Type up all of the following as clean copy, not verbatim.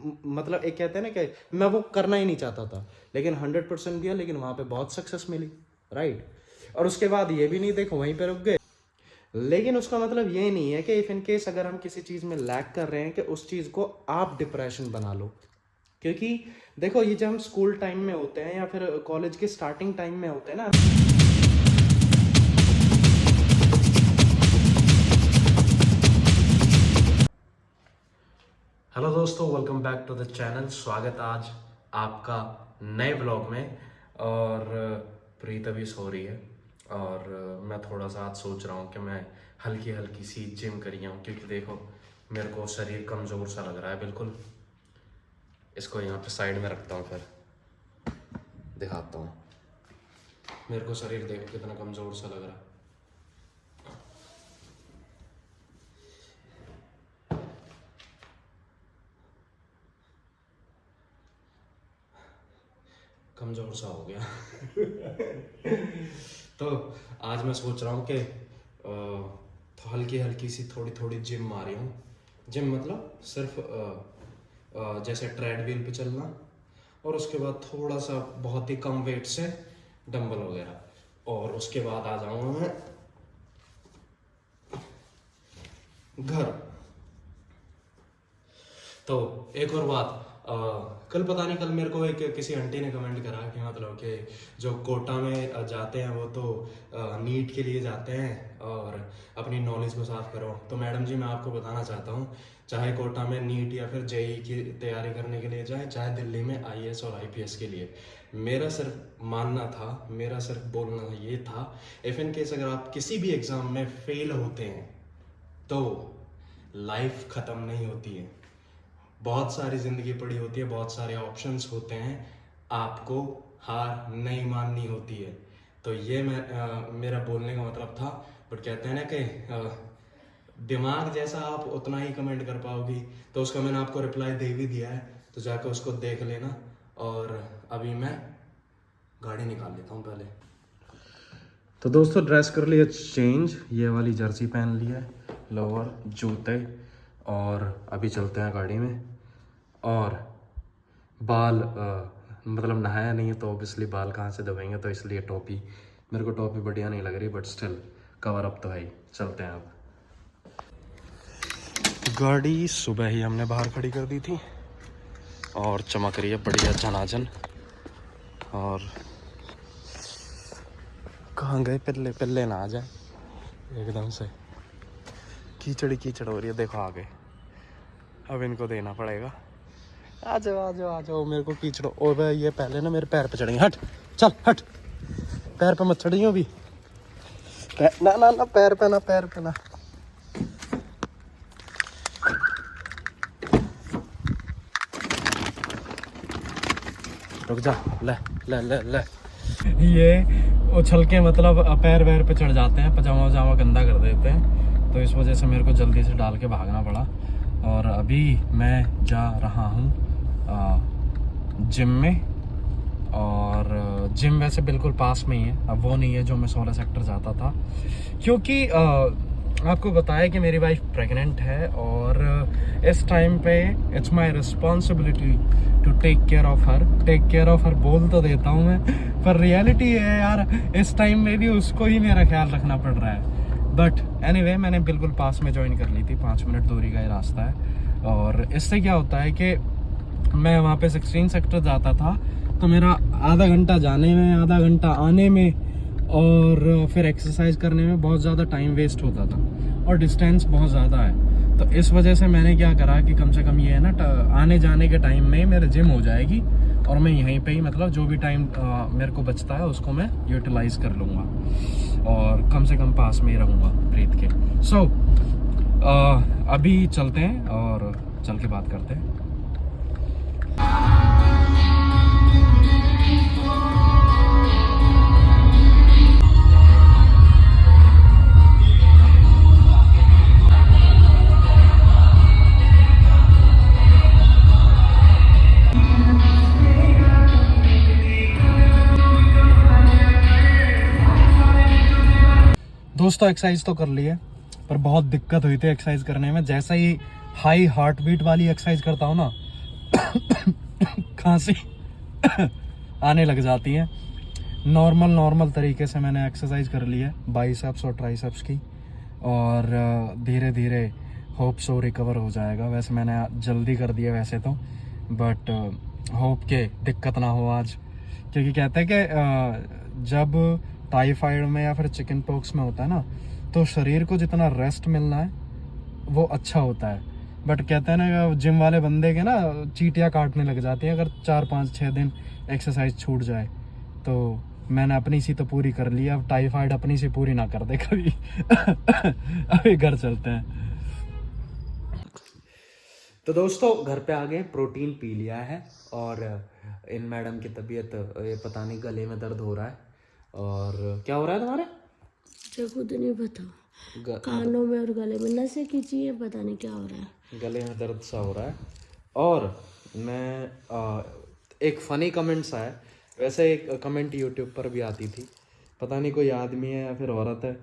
मतलब एक कहते हैं ना कि मैं वो करना ही नहीं चाहता था, लेकिन 100% दिया, लेकिन वहाँ पे बहुत सक्सेस मिली, राइट। और उसके बाद ये भी नहीं देखो वहीं पे रुक गए, लेकिन उसका मतलब ये नहीं है कि इफ इन केस अगर हम किसी चीज़ में लैक कर रहे हैं कि उस चीज़ को आप डिप्रेशन बना लो। क्योंकि देखो ये जब हम स्कूल टाइम में होते हैं या फिर कॉलेज के स्टार्टिंग टाइम में होते हैं ना। हेलो दोस्तों, welcome back to the channel. स्वागत आज आपका नए ब्लॉग में। और प्रीत अभी सो रही है और मैं थोड़ा सा आज सोच रहा हूँ कि मैं हल्की हल्की सी जिम करी हूँ, क्योंकि देखो मेरे को शरीर कमज़ोर सा लग रहा है बिल्कुल। इसको यहाँ पे साइड में रखता हूँ, फिर दिखाता हूँ। मेरे को शरीर देखो कितना कमज़ोर सा लग रहा है। कमज़ोर सा हो गया। तो आज मैं सोच रहा हूँ कि तो हल्की हल्की सी थोड़ी थोड़ी जिम मारी हूँ। जिम मतलब सिर्फ जैसे ट्रेडमिल पे चलना, और उसके बाद थोड़ा सा बहुत ही कम वेट से डंबल वगैरह, और उसके बाद आ जाऊँगा मैं घर। तो एक और बात, कल पता नहीं, कल मेरे को एक किसी आंटी ने कमेंट करा कि मतलब कि जो कोटा में जाते हैं वो तो नीट के लिए जाते हैं और अपनी नॉलेज को साफ करो। तो मैडम जी, मैं आपको बताना चाहता हूँ, चाहे कोटा में नीट या फिर जेई की तैयारी करने के लिए जाए, चाहे दिल्ली में आईएएस और आईपीएस के लिए, मेरा सिर्फ मानना था, मेरा सिर्फ बोलना ये था, इफ इन केस अगर आप किसी भी एग्ज़ाम में फेल होते हैं तो लाइफ ख़त्म नहीं होती है। बहुत सारी ज़िंदगी पड़ी होती है, बहुत सारे ऑप्शंस होते हैं, आपको हार नहीं माननी होती है। तो ये मेरा बोलने का मतलब था। बट कहते हैं ना कि दिमाग जैसा आप उतना ही कमेंट कर पाओगी, तो उसका मैंने आपको रिप्लाई दे भी दिया है, तो जाकर उसको देख लेना। और अभी मैं गाड़ी निकाल लेता हूँ पहले। तो दोस्तों, ड्रेस कर लिया चेंज, ये वाली जर्सी पहन लिया है, लोअर, जूते, और अभी चलते हैं गाड़ी में। और बाल मतलब नहाया नहीं है तो ऑब्वियसली बाल कहाँ से दबाएंगे, तो इसलिए टोपी, मेरे को टोपी बढ़िया नहीं लग रही, बट स्टिल कवर अप तो है ही। चलते हैं अब। गाड़ी सुबह ही हमने बाहर खड़ी कर दी थी और चमक रही है बढ़िया झनाझन। और कहाँ गए, पिल्ले पिल्ले ना आ जाए एकदम से। कीचड़ी कीचड़ हो रही है, देखो आ गए। अब इनको देना पड़ेगा। आ जाओ आ जाओ आ जाओ, मेरे को कीचड़ो। और भाई ये पहले ना मेरे पैर पे चढ़ेंगे। हट, चल हट, पैर पे मत चढ़ियो अभी। ना ना ना, पैर पे ना, पैर पे ना। रुक जा, ले ले ले ले। ये उछल के मतलब पैर वैर पे चढ़ जाते हैं, पजामा वजामा गंदा कर देते हैं, तो इस वजह से मेरे को जल्दी से डाल के भागना पड़ा। और अभी मैं जा रहा हूँ जिम में। और जिम वैसे बिल्कुल पास में ही है, अब वो नहीं है जो मैं 16 सेक्टर जाता था, क्योंकि आपको बताया कि मेरी वाइफ प्रेग्नेंट है और इस टाइम पे it's my responsibility to take care of her. Take care of her बोल तो देता हूँ मैं, पर रियलिटी है यार, इस टाइम में भी उसको ही मेरा ख्याल रखना पड़ रहा है। बट एनीवे, मैंने बिल्कुल पास में ज्वाइन कर ली थी, 5 मिनट दूरी का ही रास्ता है। और इससे क्या होता है कि मैं वहाँ पे 16 सेक्टर जाता था, तो मेरा आधा घंटा जाने में, आधा घंटा आने में, और फिर एक्सरसाइज करने में बहुत ज़्यादा टाइम वेस्ट होता था, और डिस्टेंस बहुत ज़्यादा है। तो इस वजह से मैंने क्या करा कि कम से कम ये है ना, आने जाने के टाइम में मेरे जिम हो जाएगी, और मैं यहीं पे ही मतलब जो भी टाइम मेरे को बचता है उसको मैं यूटिलाइज कर लूँगा, और कम से कम पास में ही रहूँगा प्रीत के। सो अभी चलते हैं और चल के बात करते हैं। दोस्तों, एक्सरसाइज तो कर ली है, पर बहुत दिक्कत हुई थी एक्सरसाइज करने में। जैसा ही हाई हार्ट बीट वाली एक्सरसाइज करता हूँ ना, खांसी आने लग जाती है। नॉर्मल तरीके से मैंने एक्सरसाइज कर ली है बाइसेप्स और ट्राइसेप्स की, और धीरे धीरे होप सो रिकवर हो जाएगा। वैसे मैंने जल्दी कर दिया वैसे तो, बट होप के दिक्कत ना हो आज, क्योंकि कहते हैं कि जब टाइफाइड में या फिर चिकन पॉक्स में होता है ना, तो शरीर को जितना रेस्ट मिलना है वो अच्छा होता है। बट कहते हैं ना जिम वाले बंदे के ना चीटियाँ काटने लग जाती हैं अगर 4-5-6 दिन एक्सरसाइज छूट जाए। तो मैंने अपनी सी तो पूरी कर ली, अब टाइफाइड अपनी सी पूरी ना कर दे कभी। अभी घर चलते हैं। तो दोस्तों घर पे आ गए, प्रोटीन पी लिया है, और इन मैडम की तबीयत ये पता नहीं गले में दर्द हो रहा है। और क्या हो रहा है तुम्हारे? मुझे खुद नहीं पता, कानों में और गले में नसें खींची है, पता नहीं क्या हो रहा है, गले में दर्द सा हो रहा है। और मैं एक फ़नी कमेंट्स आया, वैसे एक कमेंट यूट्यूब पर भी आती थी, पता नहीं कोई आदमी है या फिर औरत है,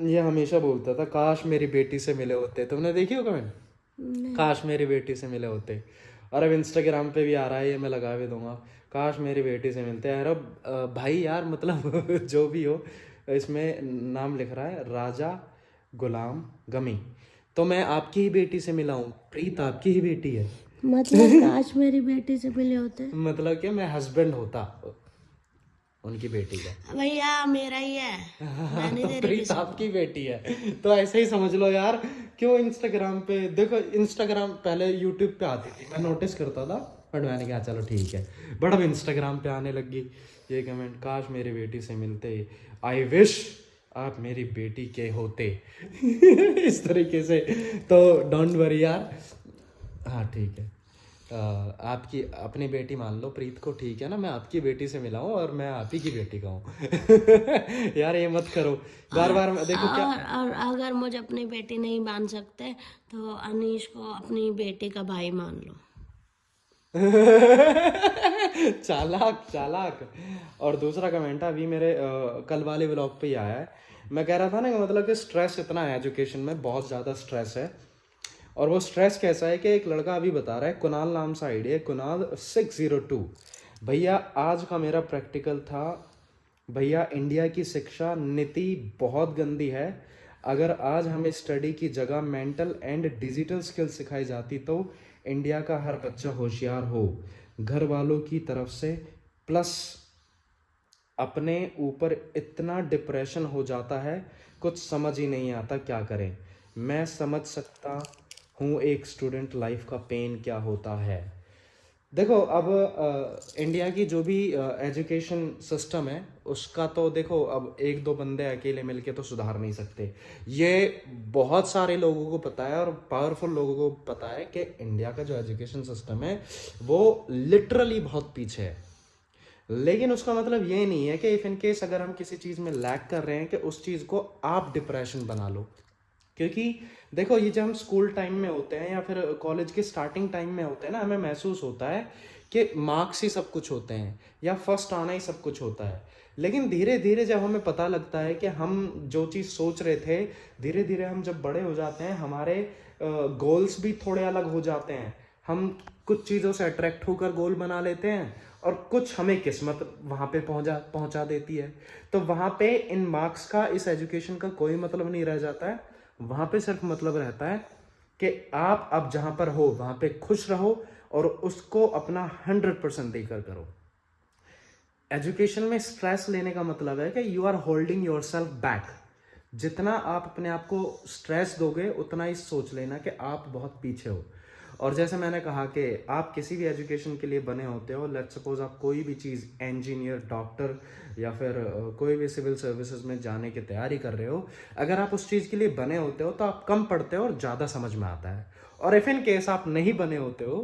ये हमेशा बोलता था काश मेरी बेटी से मिले होते। तुमने देखी हो कमेंट? काश मेरी बेटी से मिले होते। और अब इंस्टाग्राम पे भी आ रहा है, ये मैं लगा भी दूंगा, काश मेरी बेटी से मिलते हैं। अब भाई यार मतलब जो भी हो, इसमें नाम लिख रहा है राजा गुलाम गमी, तो मैं आपकी ही बेटी से मिला हूँ, प्रीत आपकी ही बेटी है। मतलब काश मेरी बेटी से मिले होते, मतलब कि मैं हस्बैंड होता उनकी बेटी का। भैया मेरा ही है, मैं नहीं दे रही प्रीत आपकी बेटी है, तो ऐसे ही समझ लो यार। क्यों इंस्टाग्राम पे देखो, इंस्टाग्राम पहले यूट्यूब पे आती थी, मैं नोटिस करता था, बट मैंने कहा चलो ठीक है, बट अब इंस्टाग्राम पे आने लग गई ये कमेंट, काश मेरी बेटी से मिलते, आई विश आप मेरी बेटी के होते। इस तरीके से। तो डोंट वरी यार, हाँ ठीक है, आपकी अपनी बेटी मान लो प्रीत को, ठीक है ना, मैं आपकी बेटी से मिला हूँ और मैं आप ही की बेटी का हूँ। यार ये मत करो बार बार, देखो क्या। और अगर मुझे अपनी बेटी नहीं मान सकते तो अनीश को अपनी बेटी का भाई मान लो। चालाक चालाक। और दूसरा कमेंट अभी मेरे कल वाले व्लॉग पे ही आया है, मैं कह रहा था ना कि मतलब कि स्ट्रेस इतना है एजुकेशन में, बहुत ज़्यादा स्ट्रेस है। और वो स्ट्रेस कैसा है कि एक लड़का अभी बता रहा है, कुणाल नाम से आईडी है, कुणाल 602, भैया आज का मेरा प्रैक्टिकल था, भैया इंडिया की शिक्षा नीति बहुत गंदी है, अगर आज हमें स्टडी की जगह मेंटल एंड डिजिटल स्किल सिखाई जाती तो इंडिया का हर बच्चा होशियार हो, घर वालों की तरफ से, प्लस अपने ऊपर इतना डिप्रेशन हो जाता है, कुछ समझ ही नहीं आता क्या करें। मैं समझ सकता हूँ एक स्टूडेंट लाइफ का पेन क्या होता है। देखो अब इंडिया की जो भी एजुकेशन सिस्टम है उसका तो देखो, अब एक दो बंदे अकेले मिलके तो सुधार नहीं सकते, ये बहुत सारे लोगों को पता है, और पावरफुल लोगों को पता है कि इंडिया का जो एजुकेशन सिस्टम है वो लिटरली बहुत पीछे है। लेकिन उसका मतलब ये नहीं है कि इफ इन केस अगर हम किसी चीज़ में लैक कर रहे हैं कि उस चीज़ को आप डिप्रेशन बना लो। क्योंकि देखो ये जब हम स्कूल टाइम में होते हैं या फिर कॉलेज के स्टार्टिंग टाइम में होते हैं ना, हमें महसूस होता है कि मार्क्स ही सब कुछ होते हैं या फर्स्ट आना ही सब कुछ होता है। लेकिन धीरे धीरे जब हमें पता लगता है कि हम जो चीज़ सोच रहे थे, धीरे धीरे हम जब बड़े हो जाते हैं, हमारे गोल्स भी थोड़े अलग हो जाते हैं, हम कुछ चीज़ों से अट्रैक्ट होकर गोल बना लेते हैं, और कुछ हमें किस्मत वहाँ पे पहुँचा देती है। तो वहाँ पे इन मार्क्स का, इस एजुकेशन का कोई मतलब नहीं रह जाता है, वहाँ पे सिर्फ मतलब रहता है कि आप अब जहाँ पर हो वहाँ पे खुश रहो और उसको अपना 100% देकर करो। एजुकेशन में स्ट्रेस लेने का मतलब है कि you are holding yourself back. जितना आप अपने आप को स्ट्रेस दोगे उतना ही सोच लेना कि आप बहुत पीछे हो। और जैसे मैंने कहा कि आप किसी भी एजुकेशन के लिए बने होते हो, लेट्स सपोज आप कोई भी चीज़ इंजीनियर, डॉक्टर या फिर कोई भी सिविल सर्विसेज में जाने की तैयारी कर रहे हो, अगर आप उस चीज़ के लिए बने होते हो तो आप कम पढ़ते हो और ज़्यादा समझ में आता है। और इफ इन केस आप नहीं बने होते हो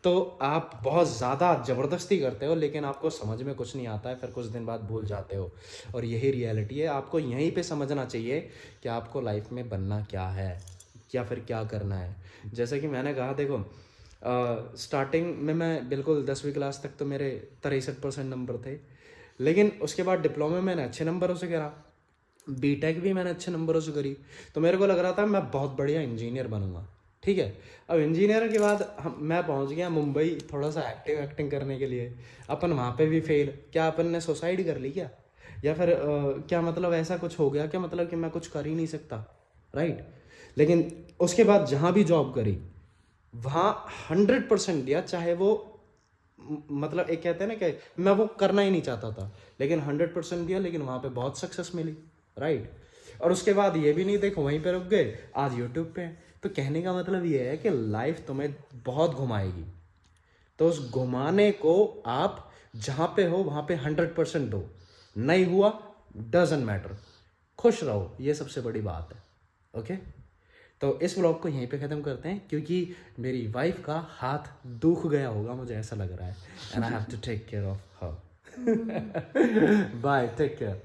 तो आप बहुत ज़्यादा ज़बरदस्ती करते हो, लेकिन आपको समझ में कुछ नहीं आता है, फिर कुछ दिन बाद भूल जाते हो। और यही रियलिटी है, आपको यहीं पे समझना चाहिए कि आपको लाइफ में बनना क्या है या फिर क्या करना है। जैसे कि मैंने कहा देखो, स्टार्टिंग में मैं बिल्कुल 10वीं क्लास तक तो मेरे 63% नंबर थे, लेकिन उसके बाद डिप्लोमा मैंने अच्छे नंबरों से करा, बीटेक भी मैंने अच्छे नंबरों से करी, तो मेरे को लग रहा था मैं बहुत बढ़िया इंजीनियर बनूंगा। ठीक है। अब इंजीनियर के बाद मैं पहुंच गया मुंबई थोड़ा सा एक्टिंग करने के लिए। अपन वहाँ पे भी फेल, क्या अपन ने सुसाइड कर ली क्या, या फिर क्या मतलब ऐसा कुछ हो गया क्या, मतलब कि मैं कुछ कर ही नहीं सकता, राइट। लेकिन उसके बाद जहाँ भी जॉब करी वहाँ 100% दिया, चाहे वो मतलब एक कहते हैं ना कि मैं वो करना ही नहीं चाहता था, लेकिन 100% दिया, लेकिन वहाँ पे बहुत सक्सेस मिली, राइट। और उसके बाद ये भी नहीं देखो वहीं पे रुक गए, आज यूट्यूब पे हैं। तो कहने का मतलब ये है कि लाइफ तुम्हें बहुत घुमाएगी, तो उस घुमाने को आप जहाँ पे हो वहाँ पे 100% दो। नहीं हुआ डजंट मैटर, खुश रहो, ये सबसे बड़ी बात है। ओके, तो इस व्लॉग को यहीं पे ख़त्म करते हैं, क्योंकि मेरी वाइफ का हाथ दुख गया होगा, मुझे ऐसा लग रहा है, and I have to take care of her. Bye, take care.